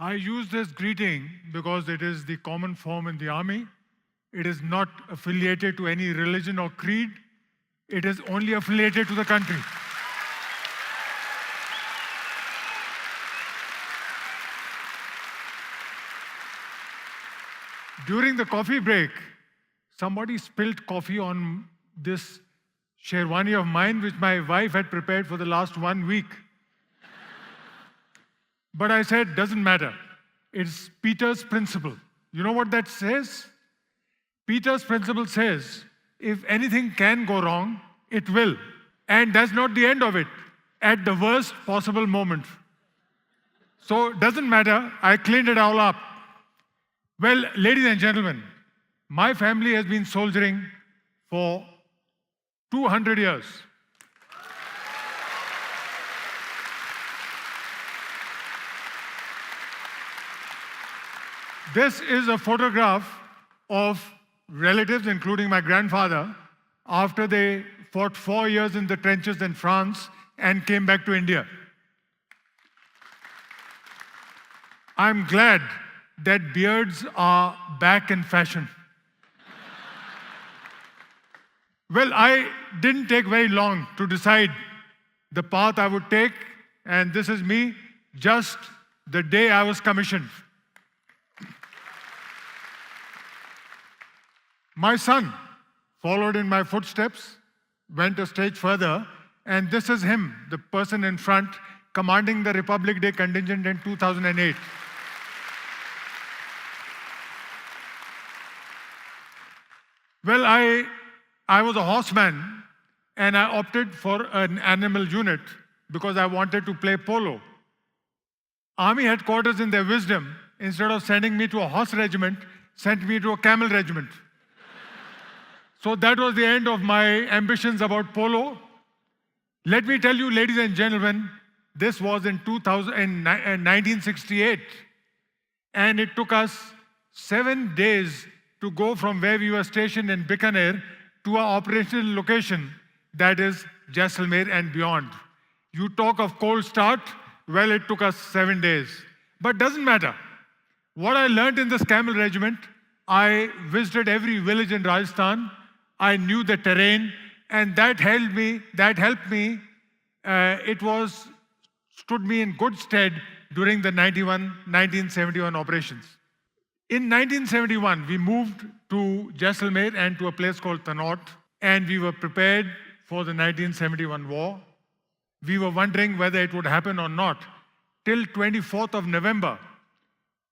I use this greeting because it is the common form in the army. It is not affiliated to any religion or creed. It is only affiliated to the country. During the coffee break, somebody spilled coffee on this sherwani of mine, which my wife had prepared for the last 1 week. But I said, doesn't matter. It's Peter's principle. You know what that says? Peter's principle says, if anything can go wrong, it will. And that's not the end of it, at the worst possible moment. So it doesn't matter, I cleaned it all up. Well, ladies and gentlemen, my family has been soldiering for 200 years. This is a photograph of relatives, including my grandfather, after they fought 4 years in the trenches in France and came back to India. I'm glad that beards are back in fashion. Well, I didn't take very long to decide the path I would take, and this is me just the day I was commissioned. My son followed in my footsteps, went a stage further, and this is him, the person in front, commanding the Republic Day contingent in 2008. Well, I was a horseman, and I opted for an animal unit because I wanted to play polo. Army headquarters, in their wisdom, instead of sending me to a horse regiment, sent me to a camel regiment. So that was the end of my ambitions about polo. Let me tell you, ladies and gentlemen, this was in 1968. And it took us 7 days to go from where we were stationed in Bikaner to our operational location, that is Jaisalmer and beyond. You talk of cold start, well, it took us 7 days. But doesn't matter. What I learned in this camel regiment, I visited every village in Rajasthan. I knew the terrain, and that helped me. Stood me in good stead during the 1971 operations. In 1971, we moved to Jaisalmer and to a place called Tanaut, and we were prepared for the 1971 war. We were wondering whether it would happen or not, till 24th of November,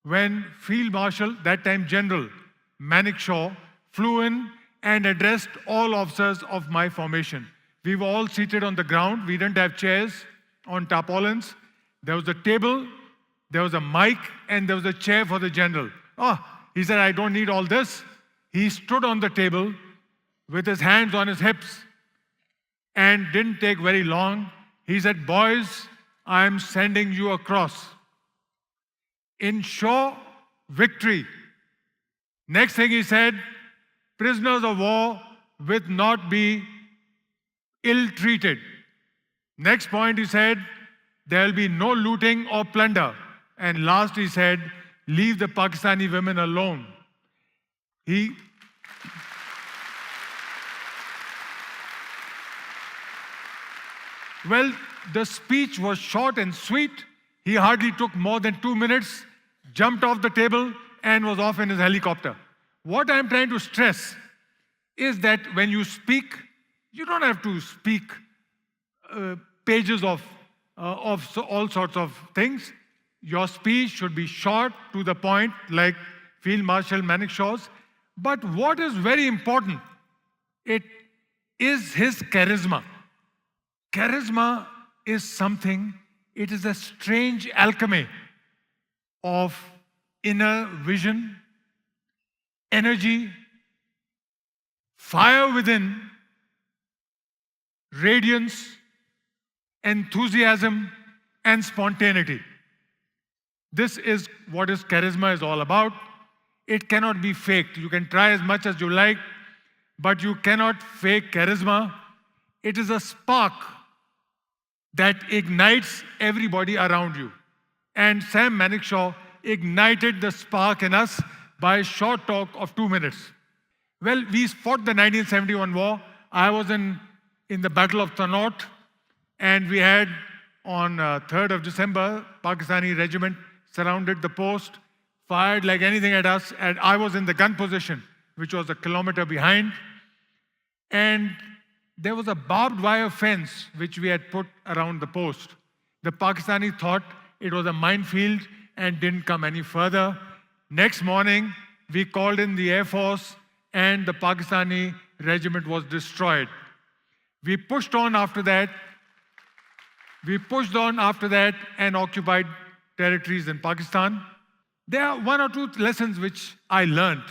when Field Marshal, that time General Manik Shah, flew in and addressed all officers of my formation. We were all seated on the ground. We didn't have chairs on tarpaulins. There was a table, there was a mic, and there was a chair for the general. Oh, he said, I don't need all this. He stood on the table with his hands on his hips, and didn't take very long. He said, boys, I'm sending you across. Ensure victory. Next thing he said, prisoners of war will not be ill-treated. Next point he said, there will be no looting or plunder. And last he said, leave the Pakistani women alone. Well, the speech was short and sweet. He hardly took more than 2 minutes, jumped off the table, and was off in his helicopter. What I'm trying to stress is that when you speak, you don't have to speak pages of all sorts of things. Your speech should be short, to the point, like Field Marshal Manik Shaw's. But what is very important, it is his charisma. Charisma is something, it is a strange alchemy of inner vision, energy, fire within, radiance, enthusiasm, and spontaneity. This is what charisma is all about. It cannot be faked. You can try as much as you like, but you cannot fake charisma. It is a spark that ignites everybody around you. And Sam Manekshaw ignited the spark in us by a short talk of 2 minutes. Well, we fought the 1971 war. I was in the Battle of Tanaut, and we had on 3rd of December, Pakistani regiment surrounded the post, fired like anything at us, and I was in the gun position, which was a kilometer behind. And there was a barbed wire fence which we had put around the post. The Pakistani thought it was a minefield and didn't come any further. Next morning, we called in the Air Force and the Pakistani regiment was destroyed. We pushed on after that. And occupied territories in Pakistan. There are one or two lessons which I learned.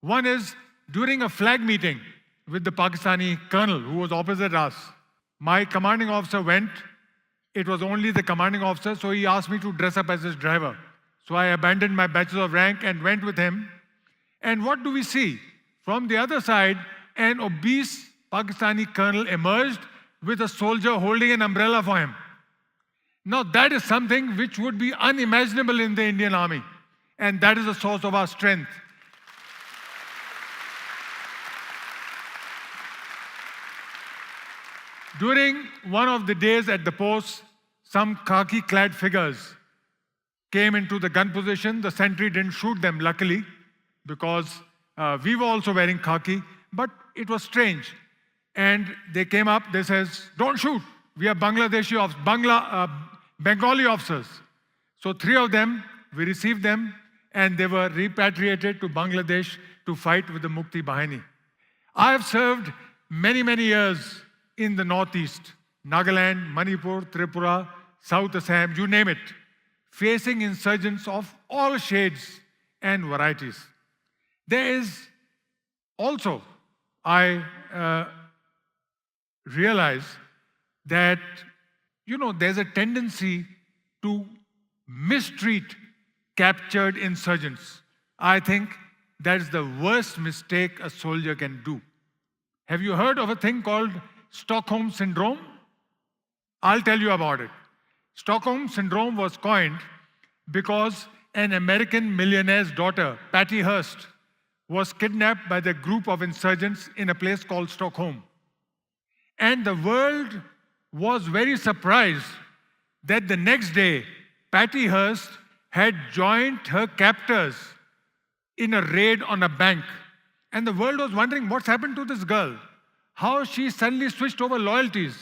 One is during a flag meeting with the Pakistani colonel who was opposite us. My commanding officer went. It was only the commanding officer, so he asked me to dress up as his driver. So I abandoned my badges of rank and went with him. And what do we see? From the other side, an obese Pakistani colonel emerged with a soldier holding an umbrella for him. Now that is something which would be unimaginable in the Indian Army. And that is a source of our strength. During one of the days at the post, some khaki-clad figures came into the gun position. The sentry didn't shoot them, luckily, because we were also wearing khaki. But it was strange. And they came up, they says, "Don't shoot. We are Bengali officers." So 3 of them, we received them, and they were repatriated to Bangladesh to fight with the Mukti Bahini. I have served many, many years in the Northeast, Nagaland, Manipur, Tripura, South Assam, you name it, facing insurgents of all shades and varieties. There is also, I realize that, there's a tendency to mistreat captured insurgents. I think that is the worst mistake a soldier can do. Have you heard of a thing called Stockholm Syndrome? I'll tell you about it. Stockholm Syndrome was coined because an American millionaire's daughter, Patty Hearst, was kidnapped by the group of insurgents in a place called Stockholm. And the world was very surprised that the next day, Patty Hearst had joined her captors in a raid on a bank. And the world was wondering what's happened to this girl. How she suddenly switched over loyalties.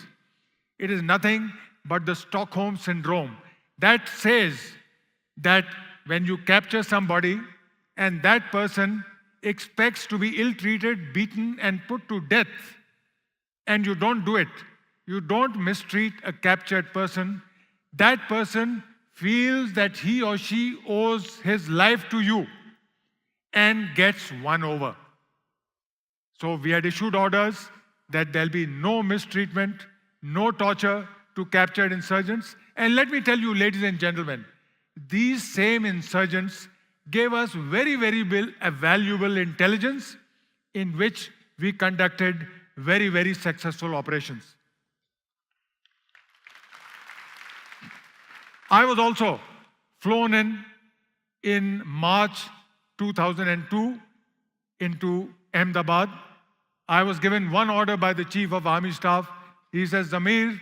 It is nothing but the Stockholm Syndrome. That says that when you capture somebody and that person expects to be ill-treated, beaten, and put to death, and you don't do it, you don't mistreat a captured person, that person feels that he or she owes his life to you and gets won over. So we had issued orders that there'll be no mistreatment, no torture to captured insurgents. And let me tell you, ladies and gentlemen, these same insurgents gave us very, very valuable intelligence in which we conducted very, very successful operations. I was also flown in March 2002 into Ahmedabad. I was given one order by the Chief of Army Staff. He says, "Zameer,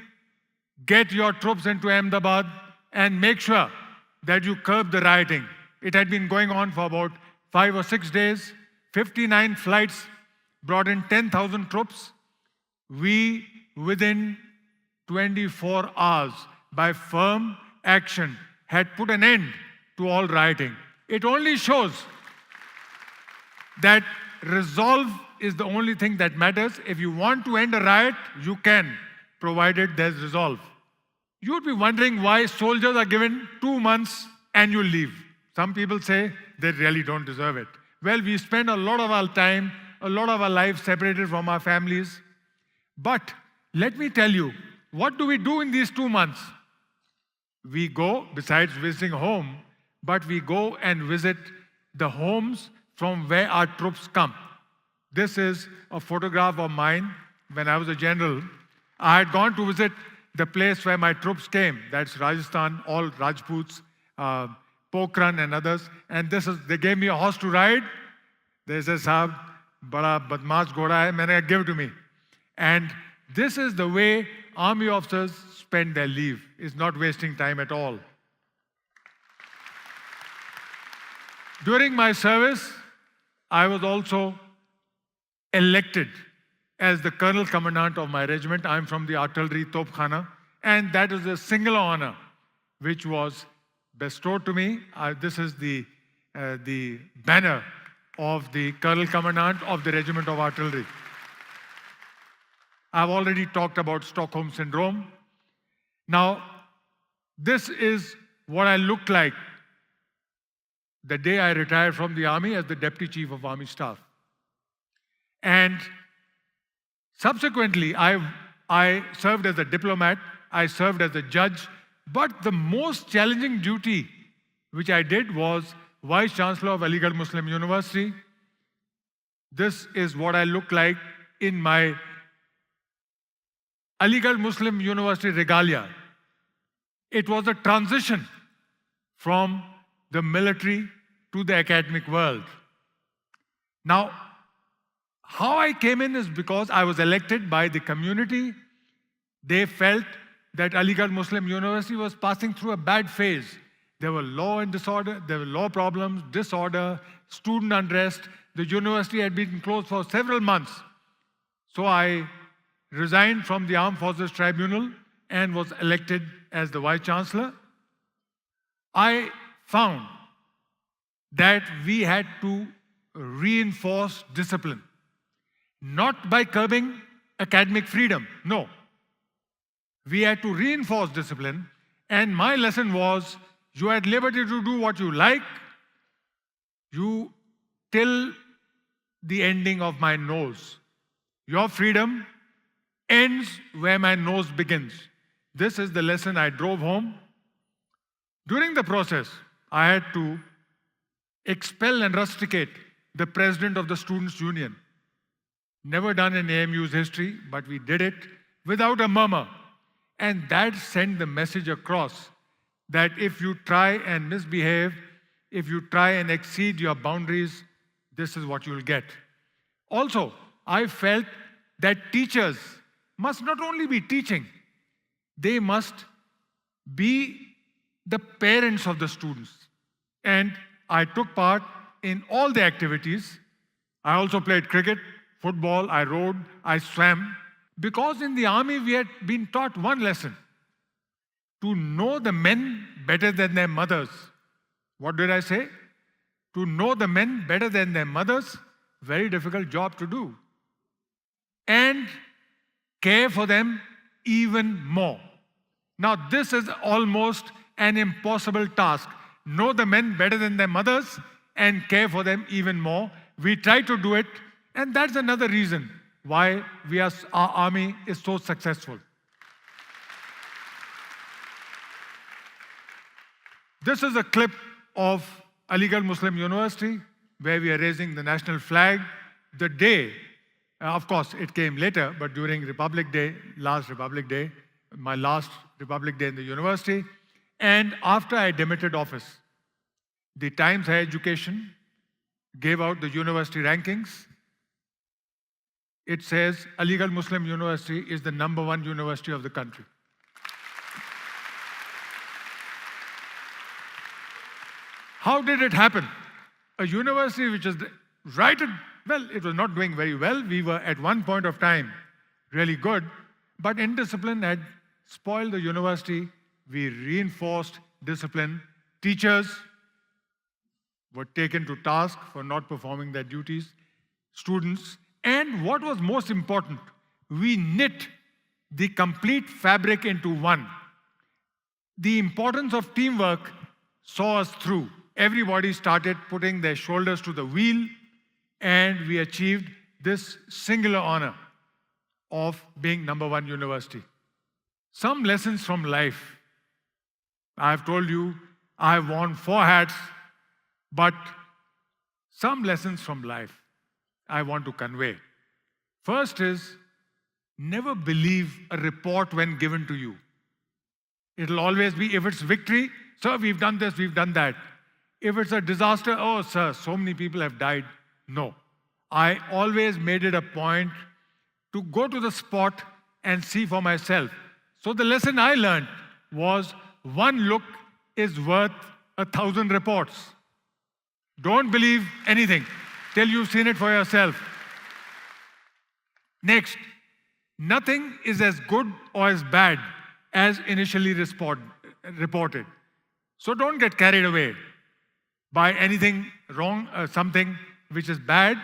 get your troops into Ahmedabad and make sure that you curb the rioting." It had been going on for about 5 or 6 days. 59 flights brought in 10,000 troops. We, within 24 hours, by firm action, had put an end to all rioting. It only shows that resolve is the only thing that matters. If you want to end a riot, you can, provided there's resolve. You would be wondering why soldiers are given 2 months annual leave. Some people say they really don't deserve it. Well, we spend a lot of our time, a lot of our lives separated from our families. But let me tell you, what do we do in these 2 months? We go, besides visiting home, but we go and visit the homes from where our troops come. This is a photograph of mine when I was a general. I had gone to visit the place where my troops came. That's Rajasthan, all Rajputs, Pokhran and others. And they gave me a horse to ride. They said, Sahab, bada badmash ghoda hai, maine give it to me. And this is the way army officers spend their leave. It's not wasting time at all. During my service, I was also elected as the Colonel Commandant of my regiment. I'm from the Artillery Topkhana, and that is a single honor which was bestowed to me. This is the banner of the Colonel Commandant of the Regiment of Artillery. I've already talked about Stockholm Syndrome. Now, this is what I looked like the day I retired from the army as the Deputy Chief of Army Staff. And subsequently, I served as a diplomat, I served as a judge, but the most challenging duty which I did was Vice Chancellor of Aligarh Muslim University. This is what I look like in my Aligarh Muslim University regalia. It was a transition from the military to the academic world. Now, how I came in is because I was elected by the community. They felt that Aligarh Muslim University was passing through a bad phase. There were law and disorder, there were law problems, disorder, student unrest. The university had been closed for several months. So I resigned from the Armed Forces Tribunal and was elected as the Vice Chancellor. I found that we had to reinforce discipline, not by curbing academic freedom, no. We had to reinforce discipline, and my lesson was, you had liberty to do what you like, you till the ending of my nose. Your freedom ends where my nose begins. This is the lesson I drove home. During the process, I had to expel and rusticate the president of the Students' Union. Never done in AMU's history, but we did it without a murmur. And that sent the message across that if you try and misbehave, if you try and exceed your boundaries, this is what you'll get. Also, I felt that teachers must not only be teaching, they must be the parents of the students. And I took part in all the activities. I also played cricket, football, I rode, I swam. Because in the army we had been taught one lesson: to know the men better than their mothers. What did I say? To know the men better than their mothers, very difficult job to do. And care for them even more. Now this is almost an impossible task. Know the men better than their mothers and care for them even more. We try to do it, and that's another reason why our army is so successful. This is a clip of Aligarh Muslim University where we are raising the national flag. The day, of course it came later, but during Republic Day, my last Republic Day in the university, and after I demitted office, the Times Higher Education gave out the university rankings. It says Aligarh Muslim University is the #1 university of the country. How did it happen? A university which is it was not doing very well. We were at one point of time really good, but indiscipline had spoiled the university. We reinforced discipline. Teachers were taken to task for not performing their duties. Students, and what was most important, we knit the complete fabric into one. The importance of teamwork saw us through. Everybody started putting their shoulders to the wheel, and we achieved this singular honor of being #1 university. Some lessons from life. I've told you, I've worn 4 hats, but some lessons from life I want to convey. First is, never believe a report when given to you. It'll always be, if it's victory, sir, we've done this, we've done that. If it's a disaster, oh, sir, so many people have died. No. I always made it a point to go to the spot and see for myself. So the lesson I learned was one look is worth 1,000 reports. Don't believe anything till you've seen it for yourself. Next, nothing is as good or as bad as initially reported. So don't get carried away by anything wrong, something which is bad.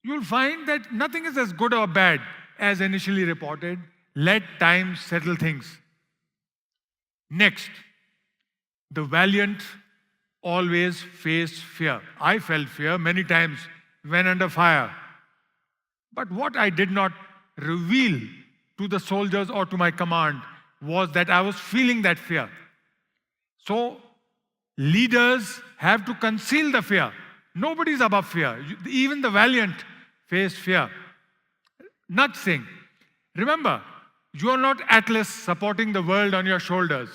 You'll find that nothing is as good or bad as initially reported. Let time settle things. Next, the valiant always face fear. I felt fear many times when under fire. But what I did not reveal to the soldiers or to my command was that I was feeling that fear. So, leaders have to conceal the fear. Nobody's above fear. Even the valiant face fear. Nothing. Remember, you are not Atlas supporting the world on your shoulders.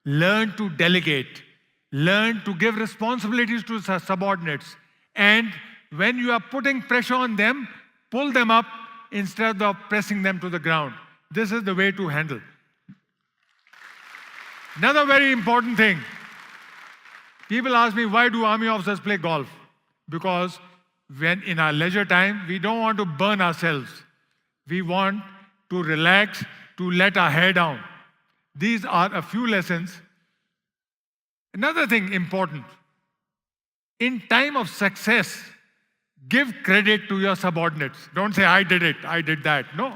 Learn to delegate. Learn to give responsibilities to subordinates. And when you are putting pressure on them, pull them up instead of pressing them to the ground. This is the way to handle. Another very important thing. People ask me, why do army officers play golf? Because when in our leisure time, we don't want to burn ourselves. We want to relax, to let our hair down. These are a few lessons. Another thing important. In time of success, give credit to your subordinates. Don't say, I did it, I did that. No.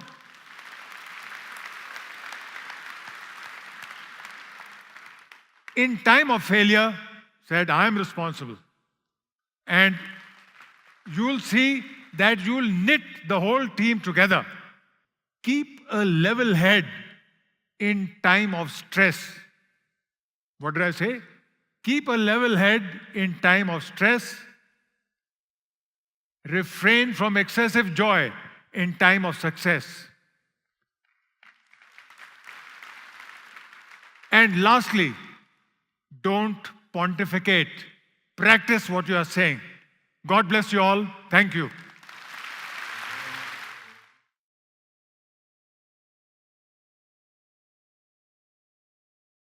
In time of failure, said, I am responsible. And you'll see that you'll knit the whole team together. Keep a level head in time of stress. What did I say? Keep a level head in time of stress. Refrain from excessive joy in time of success. And lastly, don't pontificate. Practice what you are saying. God bless you all. Thank you.